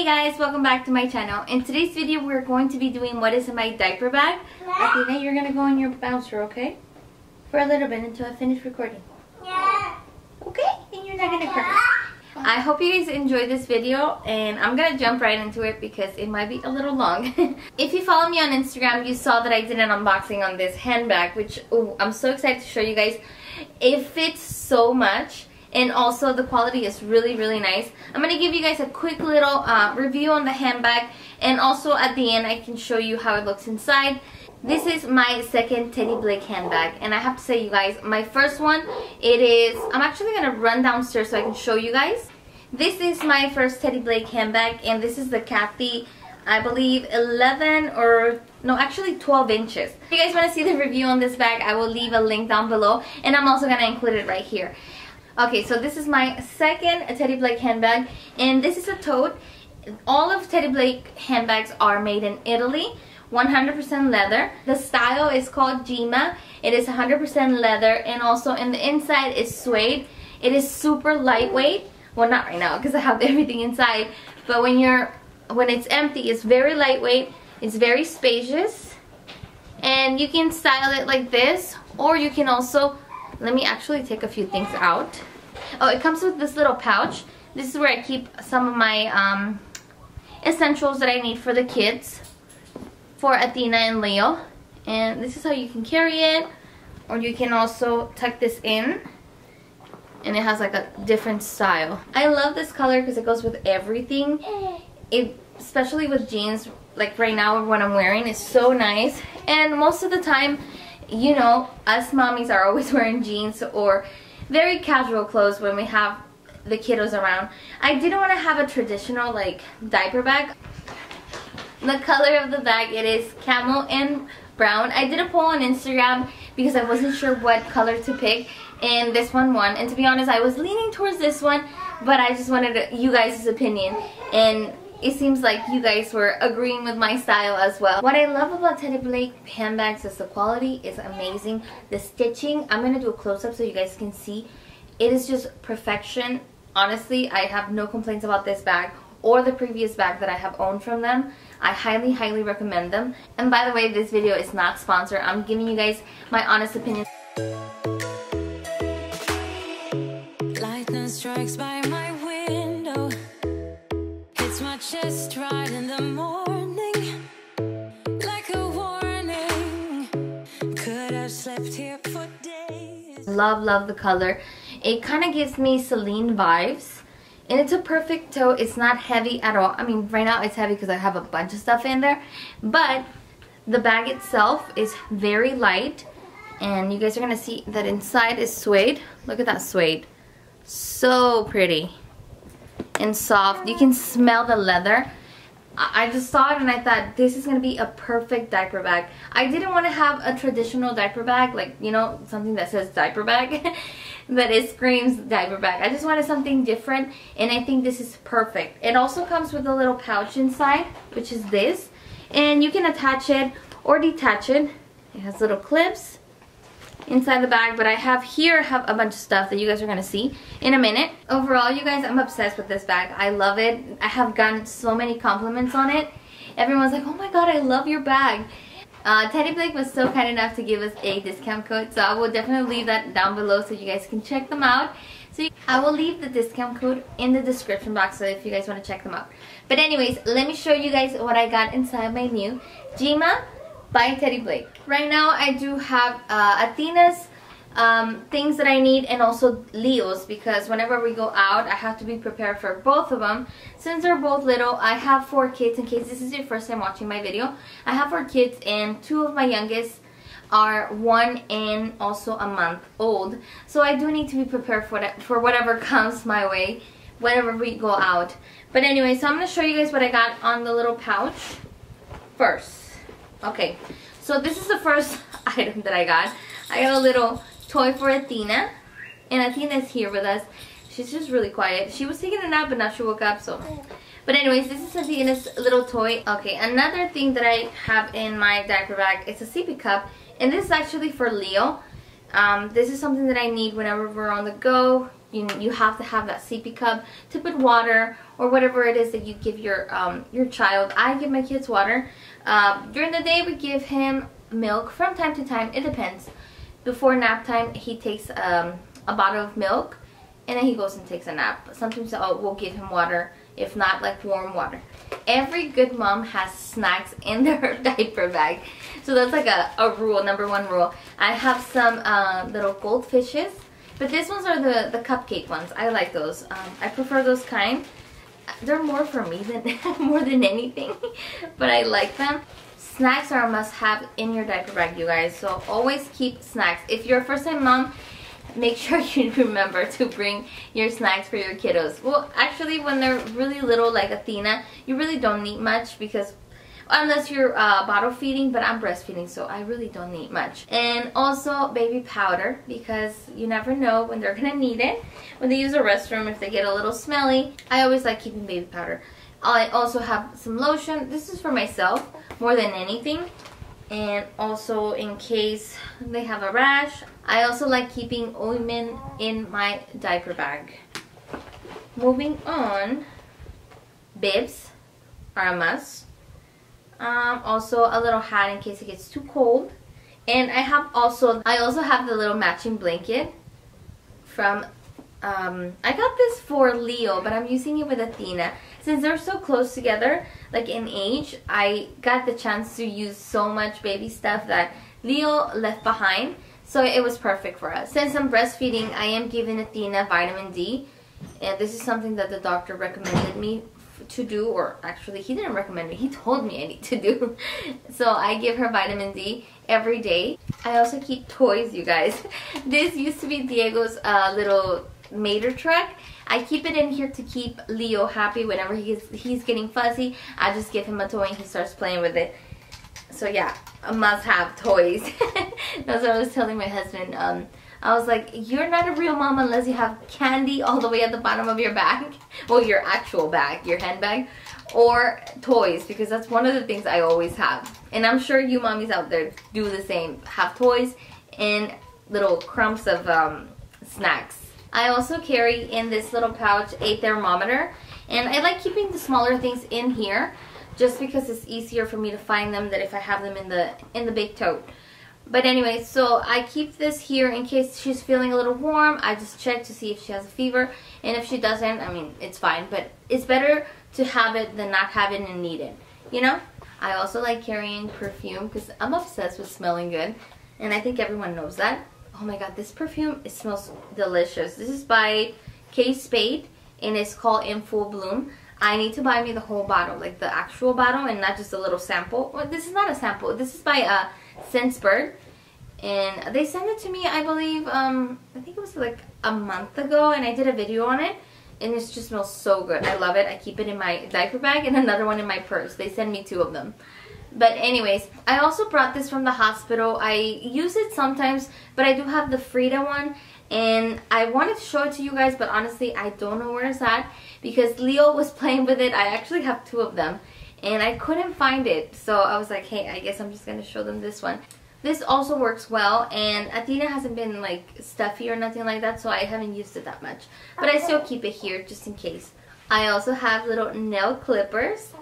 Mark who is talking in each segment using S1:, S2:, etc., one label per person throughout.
S1: guys, welcome back to my channel. In today's video we're going to be doing what is in my diaper bag. Athena, you're gonna go in your bouncer, okay? For a little bit until I finish recording.
S2: Yeah.
S1: Okay? And you're not gonna cry. I hope you guys enjoyed this video and I'm gonna jump right into it because it might be a little long. If you follow me on Instagram, you saw that I did an unboxing on this handbag, which I'm so excited to show you guys. It fits so much. And also the quality is really nice. I'm going to give you guys a quick little review on the handbag. And also at the end I can show you how it looks inside. This is my second Teddy Blake handbag. And I have to say, you guys, my first one, I'm actually going to run downstairs so I can show you guys. This is my first Teddy Blake handbag. And this is the Kathy, I believe 11 or no, actually 12 inches. If you guys want to see the review on this bag, I will leave a link down below. And I'm also going to include it right here. Okay, so this is my second Teddy Blake handbag, and this is a tote. All of Teddy Blake handbags are made in Italy, 100% leather. The style is called Gima. It is 100% leather, and also in the inside is suede. It is super lightweight. Well, not right now because I have everything inside, but when it's empty, it's very lightweight. It's very spacious, and you can style it like this, or you can also. Let me actually take a few things out. Oh, it comes with this little pouch. This is where I keep some of my essentials that I need for the kids, for Athena and Leo. And this is how you can carry it. Or you can also tuck this in. And it has like a different style. I love this color because it goes with everything. Especially with jeans, like right now what I'm wearing is so nice. And most of the time, you know, us mommies are always wearing jeans or very casual clothes when we have the kiddos around. I didn't want to have a traditional like diaper bag. The color of the bag, it is camel and brown. I did a poll on Instagram because I wasn't sure what color to pick, and this one won. And to be honest, I was leaning towards this one, but I just wanted you guys' opinion, and it seems like you guys were agreeing with my style as well. What I love about Teddy Blake handbags is the quality is amazing. The stitching, I'm going to do a close-up so you guys can see. It is just perfection. Honestly, I have no complaints about this bag or the previous bag that I have owned from them. I highly recommend them. And by the way, this video is not sponsored. I'm giving you guys my honest opinion. Lightning strikes by my window. Just right in the morning, like a warning. Could have slept here for days. Love the color. It kind of gives me Celine vibes, and it's a perfect tote. It's not heavy at all. I mean, right now it's heavy because I have a bunch of stuff in there, but the bag itself is very light, and you guys are gonna see that inside is suede. Look at that suede, so pretty and soft. You can smell the leather. I just saw it and I thought this is gonna be a perfect diaper bag. I didn't want to have a traditional diaper bag, like, you know, something that says diaper bag but it screams diaper bag. I just wanted something different, and I think this is perfect. It also comes with a little pouch inside, which is this, and you can attach it or detach it. It has little clips inside the bag, but I have a bunch of stuff that you guys are gonna see in a minute. Overall, you guys, I'm obsessed with this bag. I love it. I have gotten so many compliments on it. Everyone's like, oh my god, I love your bag. Teddy Blake was so kind enough to give us a discount code, so I will definitely leave that down below so you guys can check them out. I will leave the discount code in the description box so if you guys want to check them out. But anyways, let me show you guys what I got inside my new Gima by Teddy Blake. Right now I do have Athena's things that I need, and also Leo's, because whenever we go out I have to be prepared for both of them. Since they're both little, I have 4 kids. In case this is your first time watching my video, I have 4 kids, and 2 of my youngest are 1 and also a month old. So I do need to be prepared for whatever comes my way whenever we go out. But anyway, so I'm going to show you guys what I got on the little pouch first. Okay, so this is the first item that I got. I got a little toy for Athena, and Athena's here with us. She's just really quiet. She was taking a nap, but now she woke up, so. But anyways, this is Athena's little toy. Okay, another thing that I have in my diaper bag is a sippy cup, and this is actually for Leo. This is something that I need whenever we're on the go. you have to have that sippy cup to put water or whatever it is that you give your child. I give my kids water. During the day we give him milk from time to time. It depends. Before nap time he takes a bottle of milk and then he goes and takes a nap. Sometimes we'll give him water, if not like warm water. Every good mom has snacks in their diaper bag. So that's like a rule, number one rule. I have some little goldfishes, but these ones are the cupcake ones. I like those. I prefer those kind. They're more for me than more than anything, but I like them. Snacks are a must-have in your diaper bag, you guys. So always keep snacks. If you're a first-time mom, make sure you remember to bring your snacks for your kiddos. Well, actually, when they're really little, like Athena, you really don't need much because unless you're bottle feeding, but I'm breastfeeding, so I really don't need much. And also baby powder, because you never know when they're gonna need it. When they use a restroom, if they get a little smelly, I always like keeping baby powder. I also have some lotion. This is for myself more than anything, and also in case they have a rash. I also like keeping ointment in my diaper bag. Moving on, bibs are a must. Also a little hat in case it gets too cold. And I also have the little matching blanket from I got this for Leo, but I'm using it with Athena. Since they're so close together, like in age, I got the chance to use so much baby stuff that Leo left behind. So it was perfect for us. Since I'm breastfeeding, I am giving Athena vitamin D. And this is something that the doctor recommended me to do, or actually he didn't recommend me, he told me I need to do. So I give her vitamin D every day. I also keep toys, you guys. This used to be Diego's little mater truck. I keep it in here to keep Leo happy. Whenever he's getting fuzzy, I just give him a toy and he starts playing with it. So yeah, a must-have toys. That's what I was telling my husband. I was like, you're not a real mom unless you have candy all the way at the bottom of your bag. Well, your actual bag, your handbag. Or toys, because that's one of the things I always have. And I'm sure you mommies out there do the same. Have toys and little crumbs of snacks. I also carry in this little pouch a thermometer. And I like keeping the smaller things in here, just because it's easier for me to find them than if I have them in the big tote. But anyway, so I keep this here in case she's feeling a little warm. I just check to see if she has a fever. And if she doesn't, I mean, it's fine. But it's better to have it than not have it and need it, you know? I also like carrying perfume because I'm obsessed with smelling good. And I think everyone knows that. Oh my god, this perfume, it smells delicious. This is by Kate Spade and it's called In Full Bloom. I need to buy me the whole bottle, like the actual bottle and not just a little sample. Well, this is not a sample. This is by Scentbird. And they sent it to me, I believe, I think it was like a month ago, and I did a video on it. And it just smells so good. I love it. I keep it in my diaper bag and another one in my purse. They send me 2 of them. But anyways, I also brought this from the hospital. I use it sometimes, but I do have the Frida one. And I wanted to show it to you guys, but honestly, I don't know where it's at. Because Leo was playing with it. I actually have 2 of them. And I couldn't find it. So I was like, hey, I guess I'm just going to show them this one. This also works well, and Athena hasn't been like stuffy or nothing like that, so I haven't used it that much. But I still keep it here just in case. I also have little nail clippers,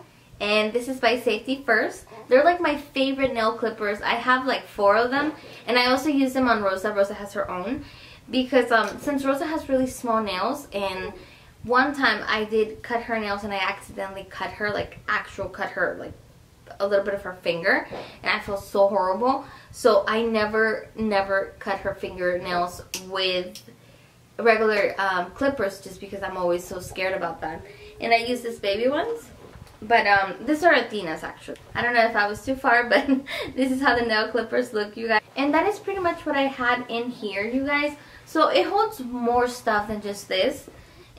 S1: and this is by Safety First. They're like my favorite nail clippers. I have like 4 of them, and I also use them on Rosa. Rosa has her own, because since Rosa has really small nails, and one time I did cut her nails and I accidentally cut her, like cut her like a little bit of her finger, and I felt so horrible. So I never cut her fingernails with regular clippers, just because I'm always so scared about that. And I use these baby ones, but these are Athena's actually. I don't know if I was too far, but this is how the nail clippers look, you guys. And that is pretty much what I had in here, you guys. So it holds more stuff than just this,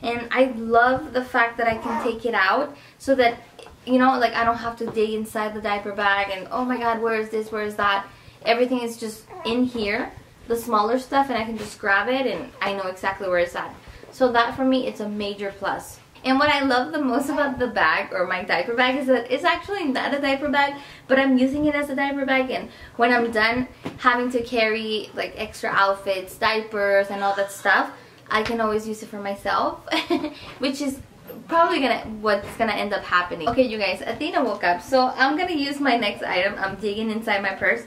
S1: and I love the fact that I can take it out so that, you know, like I don't have to dig inside the diaper bag and oh my god, where is this, where is that. Everything is just in here, the smaller stuff, and I can just grab it and I know exactly where it's at. So that for me, it's a major plus. And what I love the most about the bag, or my diaper bag, is that it's actually not a diaper bag, but I'm using it as a diaper bag. And when I'm done having to carry like extra outfits, diapers, and all that stuff, I can always use it for myself, which is probably what's gonna end up happening. Okay, you guys, Athena woke up, so I'm gonna use my next item. I'm digging inside my purse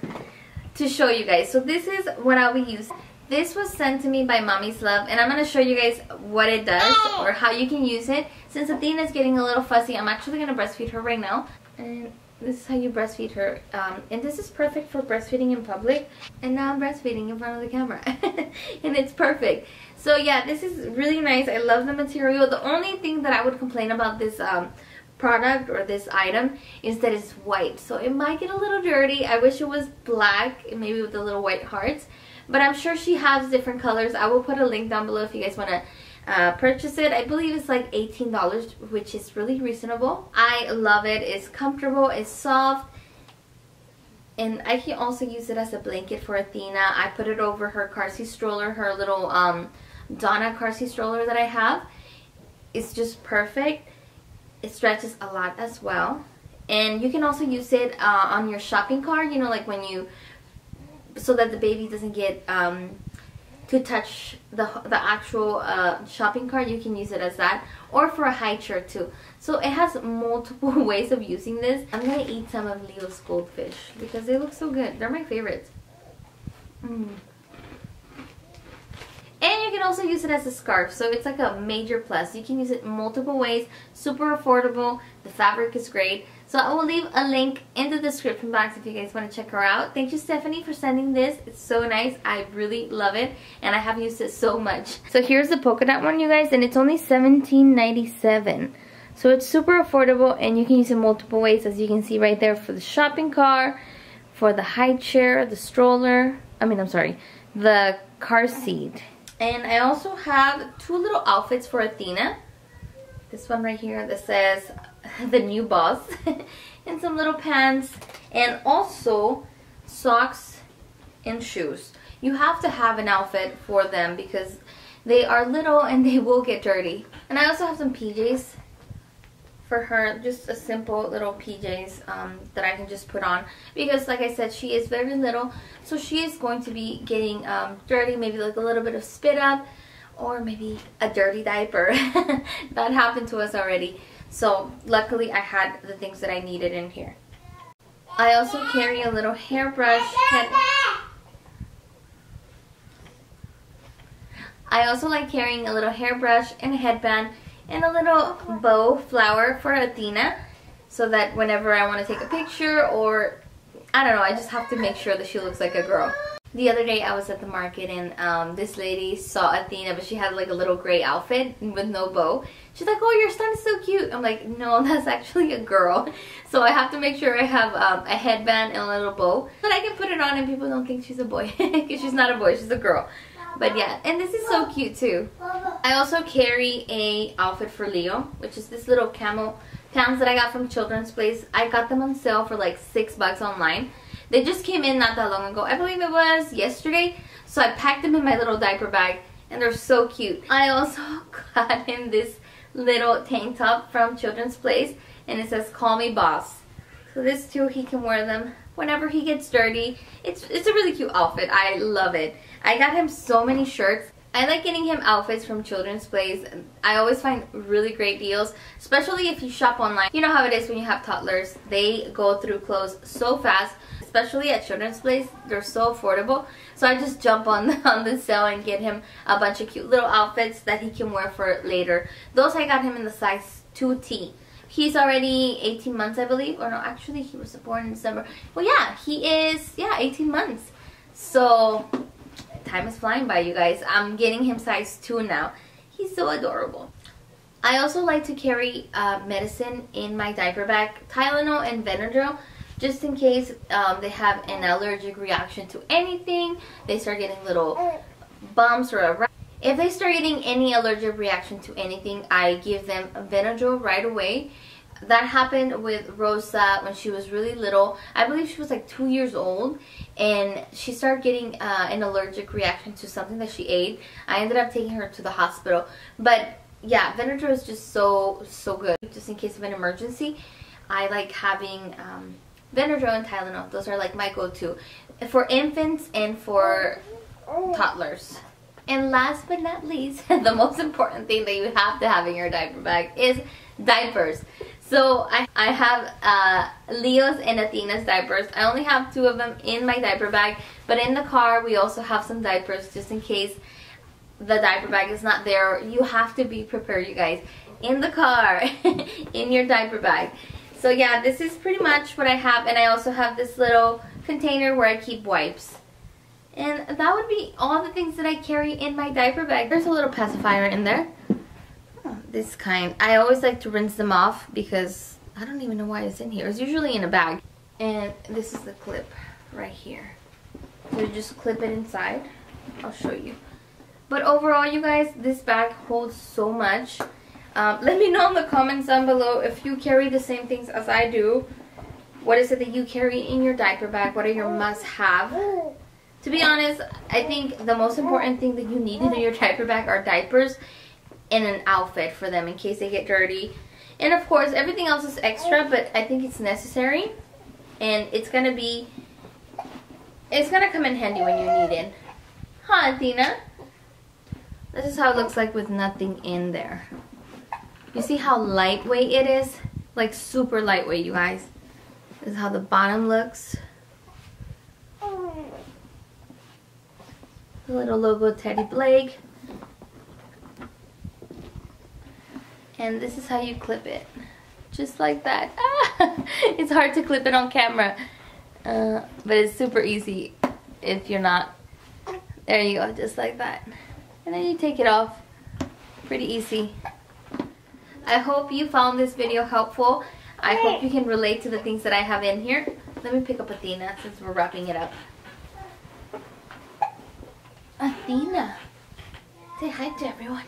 S1: to show you guys. So this is what I will use. This was sent to me by Mommy's Love, and I'm gonna show you guys what it does or how you can use it. Since Athena's getting a little fussy, I'm actually gonna breastfeed her right now. And this is how you breastfeed her. And this is perfect for breastfeeding in public. And now I'm breastfeeding in front of the camera. And it's perfect. So yeah, this is really nice. I love the material. The only thing that I would complain about this product or this item is that it's white. So it might get a little dirty. I wish it was black, maybe with the little white hearts. But I'm sure she has different colors. I will put a link down below if you guys want to purchase it. I believe it's like $18, which is really reasonable. I love it. It's comfortable, it's soft, and I can also use it as a blanket for Athena. I put it over her car seat stroller, her little Donna car seat stroller that I have. It's just perfect. It stretches a lot as well, and you can also use it on your shopping cart, you know, like when you, so that the baby doesn't get to touch the actual shopping cart. You can use it as that, or for a high chair too. So it has multiple ways of using this. I'm gonna eat some of Leo's goldfish because they look so good. They're my favorites. And you can also use it as a scarf, so it's like a major plus. You can use it multiple ways, super affordable, the fabric is great. So I will leave a link in the description box if you guys want to check her out. Thank you, Stephanie, for sending this. It's so nice. I really love it, and I have used it so much. So here's the polka dot one, you guys, and it's only $17.97. So it's super affordable, and you can use it multiple ways, as you can see right there, for the shopping cart, for the high chair, the stroller, the car seat. And I also have two little outfits for Athena. This one right here that says the new boss, and some little pants, and also socks and shoes. You have to have an outfit for them because they are little and they will get dirty. And I also have some PJs for her, just a simple little PJs that I can just put on, because like I said, she is very little, so she is going to be getting dirty, maybe like a little bit of spit up, or maybe a dirty diaper. That happened to us already. So luckily I had the things that I needed in here. I also carry a little hairbrush. I also like carrying a little hairbrush and a headband and a little bow flower for Athena, so that whenever I want to take a picture, or I don't know, I just have to make sure that she looks like a girl. The other day I was at the market, and this lady saw Athena, but she had like a little gray outfit with no bow. She's like, "Oh, your son is so cute." I'm like, "No, that's actually a girl." So I have to make sure I have a headband and a little bow, but I can put it on and people don't think she's a boy, because she's not a boy, she's a girl. But yeah, and this is so cute too. I also carry a outfit for Leo, which is this little camo pants that I got from Children's Place. I got them on sale for like $6 online. They just came in not that long ago. I believe it was yesterday. So I packed them in my little diaper bag, and they're so cute. I also got him this little tank top from Children's Place, and it says "Call Me Boss." So this too, he can wear them whenever he gets dirty. It's a really cute outfit. I love it. I got him so many shirts. I like getting him outfits from Children's Place. I always find really great deals, especially if you shop online. You know how it is when you have toddlers. They go through clothes so fast, especially at Children's Place. They're so affordable. So I just jump on the sale and get him a bunch of cute little outfits that he can wear for later. Those I got him in the size 2T. He's already 18 months, I believe. Or no, actually he was born in December. Well, yeah, he is, 18 months. So time is flying by, you guys. I'm getting him size 2 now. He's so adorable. I also like to carry medicine in my diaper bag, Tylenol and Benadryl, just in case they have an allergic reaction to anything. They start getting little bumps or a rash. If they start getting any allergic reaction to anything, I give them Benadryl right away. That happened with Rosa when she was really little. I believe she was like 2 years old, and she started getting an allergic reaction to something that she ate. I ended up taking her to the hospital. But yeah, Benadryl is just so good. Just in case of an emergency, I like having Benadryl and Tylenol. Those are like my go-to for infants and for toddlers. And last but not least, the most important thing that you have to have in your diaper bag is diapers. So I have Leo's and Athena's diapers. I only have 2 of them in my diaper bag, but in the car we also have some diapers just in case the diaper bag is not there. You have to be prepared, you guys, in the car, in your diaper bag. So yeah, this is pretty much what I have, and I also have this little container where I keep wipes. And that would be all the things that I carry in my diaper bag. There's a little pacifier in there. Oh, this kind. I always like to rinse them off because I don't even know why it's in here. It's usually in a bag. And this is the clip right here. So you just clip it inside. I'll show you. But overall, you guys, this bag holds so much. Let me know in the comments down below if you carry the same things as I do. What is it that you carry in your diaper bag? What are your must-have? To be honest, I think the most important thing that you need in your diaper bag are diapers and an outfit for them in case they get dirty. And of course, everything else is extra, but I think it's necessary. And it's gonna come in handy when you need it. Huh, Athena? This is how it looks like with nothing in there. You see how lightweight it is? Like super lightweight, you guys. This is how the bottom looks. The little logo Teddy Blake. And this is how you clip it. Just like that. Ah, it's hard to clip it on camera. But it's super easy if you're not. There you go, just like that. And then you take it off. Pretty easy. I hope you found this video helpful. I hope you can relate to the things that I have in here. Let me pick up Athena since we're wrapping it up. Athena, say hi to everyone.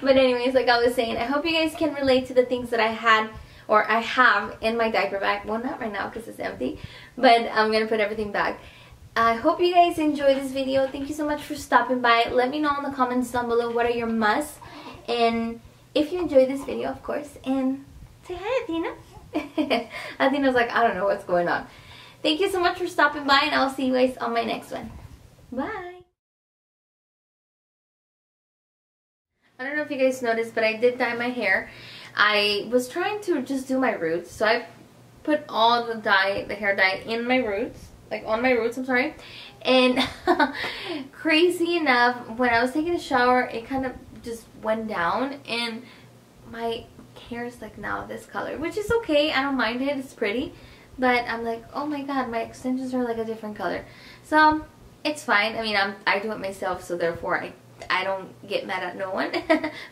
S1: But anyways, like I was saying, I hope you guys can relate to the things that I had or I have in my diaper bag. Well, not right now because it's empty, but I'm gonna put everything back. I hope you guys enjoyed this video. Thank you so much for stopping by. Let me know in the comments down below what are your musts, and if you enjoyed this video, of course. And say hi, Athena. Athena's like, I don't know what's going on. Thank you so much for stopping by, and I'll see you guys on my next one. Bye. I don't know if you guys noticed, but I did dye my hair. I was trying to just do my roots, so I put all the dye, the hair dye, in my roots, like on my roots, I'm sorry. And crazy enough, when I was taking a shower, it kind of just went down, and my hair is like now this color, which is okay. I don't mind it, it's pretty, but I'm like, oh my god, my extensions are like a different color. So it's fine. I mean, I do it myself, so therefore I don't get mad at no one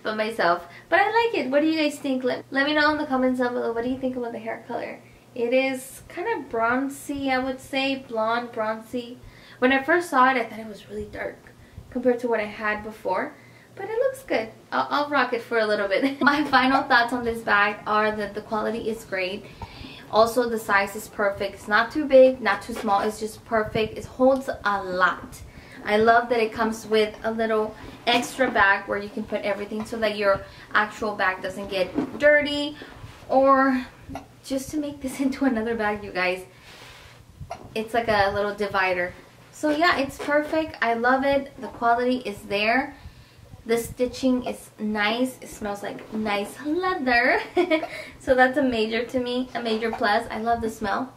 S1: but myself. But I like it. What do you guys think? Let me know in the comments down below. What do you think about the hair color? It is kind of bronzy, I would say. Blonde, bronzy. When I first saw it, I thought it was really dark compared to what I had before. But it looks good. I'll rock it for a little bit. My final thoughts on this bag are that the quality is great. Also, the size is perfect. It's not too big, not too small. It's just perfect. It holds a lot. I love that it comes with a little extra bag where you can put everything so that your actual bag doesn't get dirty, or just to make this into another bag, you guys. It's like a little divider. So yeah, it's perfect. I love it. The quality is there. The stitching is nice. It smells like nice leather. So that's a major to me, a major plus. I love the smell.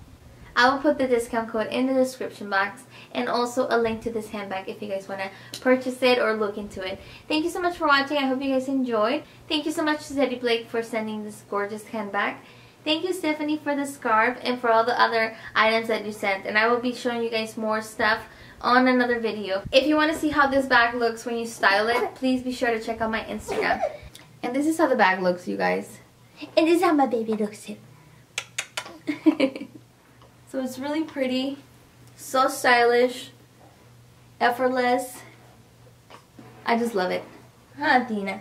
S1: I will put the discount code in the description box, and also a link to this handbag if you guys want to purchase it or look into it. Thank you so much for watching. I hope you guys enjoyed. Thank you so much to Teddy Blake for sending this gorgeous handbag. Thank you, Stephanie, for the scarf and for all the other items that you sent. And I will be showing you guys more stuff on another video. If you want to see how this bag looks when you style it, please be sure to check out my Instagram. And this is how the bag looks, you guys. And this is how my baby looks too. So it's really pretty, so stylish, effortless. I just love it. Huh, Tina?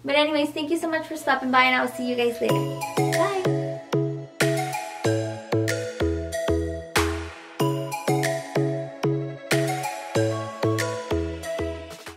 S1: But anyways, thank you so much for stopping by, and I will see you guys later.